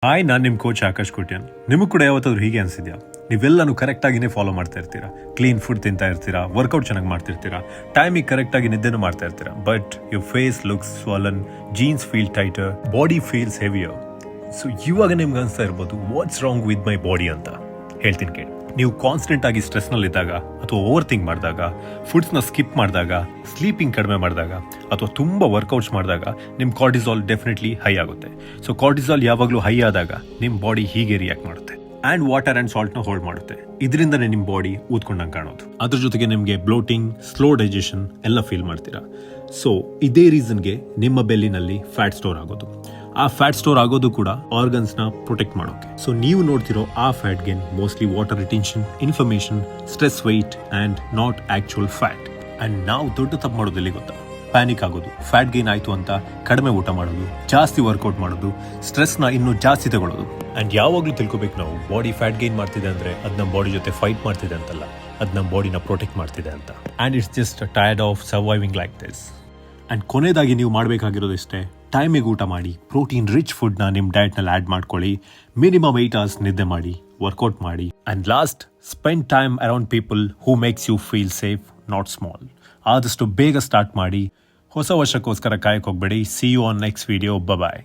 Hi, ನಾನು ನಿಮ್ಮ coach Akash Kotian. ನಿಮಗೆ ಕೂಡ ಯಾವತ್ತಾದ್ರೂ ಹೀಗೆ ಅನಿಸಿದ್ಯಾ? ನೀವೆಲ್ಲನೂ ಕರೆಕ್ಟಾಗಿನೇ ಫಾಲೋ ಮಾಡ್ತಾ ಇರ್ತೀರಾ, ಕ್ಲೀನ್ ಫುಡ್ ತಿಂತಾ ಇರ್ತೀರಾ, ವರ್ಕೌಟ್ ಚೆನ್ನಾಗಿ ಮಾಡ್ತಿರ್ತೀರಾ, ಟೈಮಿಗೆ ಕರೆಕ್ಟಾಗಿ ನಿದ್ದೆನೂ ಮಾಡ್ತಾ ಇರ್ತೀರಾ. But your face looks swollen, jeans feel tighter, body feels heavier. So ಇವಾಗ ನಿಮ್ಗೆ ಅನಿಸ್ತಾ ಇರ್ಬೋದು, what's wrong with my body ಅಂತ. ಹೇಳ್ತೀನಿ ಕೇಳಿ. ನೀವು ಕಾನ್ಸ್ಟೆಂಟ್ ಆಗಿ ಸ್ಟ್ರೆಸ್ನಲ್ಲಿದ್ದಾಗ, ಅಥವಾ ಓವರ್ ಥಿಂಕ್ ಮಾಡಿದಾಗ, ಫುಡ್ಸ್ನ ಸ್ಕಿಪ್ ಮಾಡಿದಾಗ, ಸ್ಲೀಪಿಂಗ್ ಕಡಿಮೆ ಮಾಡಿದಾಗ, ಅಥವಾ ತುಂಬ ವರ್ಕೌಟ್ಸ್ ಮಾಡಿದಾಗ ನಿಮ್ಮ ಕಾರ್ಟಿಸಾಲ್ ಡೆಫಿನೆಟ್ಲಿ ಹೈ ಆಗುತ್ತೆ. ಸೊ ಕಾರ್ಟಿಸಾಲ್ ಯಾವಾಗಲೂ ಹೈ ಆದಾಗ ನಿಮ್ಮ ಬಾಡಿ ಹೀಗೆ ರಿಯಾಕ್ಟ್ ಮಾಡುತ್ತೆ. ಆ್ಯಂಡ್ ವಾಟರ್ ಆ್ಯಂಡ್ ಸಾಲ್ಟ್ನ ಹೋಲ್ಡ್ ಮಾಡುತ್ತೆ. ಇದರಿಂದನೇ ನಿಮ್ಮ ಬಾಡಿ ಊದ್ಕೊಂಡಂಗೆ ಕಾಣೋದು. ಅದ್ರ ಜೊತೆಗೆ ನಿಮಗೆ ಬ್ಲೋಟಿಂಗ್, ಸ್ಲೋ ಡೈಜೆಷನ್ ಎಲ್ಲ ಫೀಲ್ ಮಾಡ್ತೀರಾ. ಸೊ ಇದೇ ರೀಸನ್ಗೆ ನಿಮ್ಮ ಬೆಲ್ಲಿನಲ್ಲಿ ಫ್ಯಾಟ್ ಸ್ಟೋರ್ ಆಗೋದು. ಆ ಫ್ಯಾಟ್ ಸ್ಟೋರ್ ಆಗೋದು ಕೂಡ ಆರ್ಗನ್ಸ್ ನ ಪ್ರೊಟೆಕ್ಟ್ ಮಾಡೋಕೆ. ಸೊ ನೀವು ನೋಡ್ತಿರೋ ಆ fat gain mostly water retention, inflammation, stress, weight and not actual fat. And ನಾವು ದೊಡ್ಡ ತಪ್ಪು ಮಾಡೋದಿಲ್ಲ ಗೊತ್ತಾ? ಪ್ಯಾನಿಕ್ ಆಗೋದು, ಫ್ಯಾಟ್ ಗೇನ್ ಆಯ್ತು ಅಂತ ಕಡಿಮೆ ಊಟ ಮಾಡೋದು, ಜಾಸ್ತಿ ವರ್ಕೌಟ್ ಮಾಡೋದು, ಸ್ಟ್ರೆಸ್ ನ ಇನ್ನೂ ಜಾಸ್ತಿ ತಗೊಳ್ಳೋದು. ಅಂಡ್ ಯಾವಾಗ್ಲೂ ತಿಳ್ಕೊಬೇಕು ನಾವು, ಬಾಡಿ ಫ್ಯಾಟ್ ಗೇನ್ ಮಾಡ್ತಿದೆ ಅಂದ್ರೆ ಅದ್ ನಮ್ಮ ಬಾಡಿ ಜೊತೆ ಫೈಟ್ ಮಾಡ್ತಿದೆ ಅಂತಲ್ಲ, ಅದ್ ನಮ್ಮ ಬಾಡಿನ ಪ್ರೊಟೆಕ್ಟ್ ಮಾಡ್ತಿದೆ ಅಂತ. And it's just tired of surviving like this. And ಕೊನೆಯದಾಗಿ ನೀವು ಮಾಡಬೇಕಾಗಿರೋದಿಷ್ಟೇ, ಟೈಮಿಗೆ ಊಟ ಮಾಡಿ, ಪ್ರೋಟೀನ್ ರಿಚ್ ಫುಡ್ನ ನಿಮ್ಮ ಡಯಟ್ನಲ್ಲಿ ಆ್ಯಡ್ ಮಾಡ್ಕೊಳ್ಳಿ, ಮಿನಿಮಮ್ 8 hours ನಿದ್ದೆ ಮಾಡಿ, ವರ್ಕೌಟ್ ಮಾಡಿ, and last, spend time around people who makes you feel safe, not small. ಆದಷ್ಟು ಬೇಗ ಸ್ಟಾರ್ಟ್ ಮಾಡಿ. ಹೊಸ ವರ್ಷಕ್ಕೋಸ್ಕರ ಕಾಯಕ್ಕೆ ಹೋಗಬೇಡಿ. See you on next video. Bye.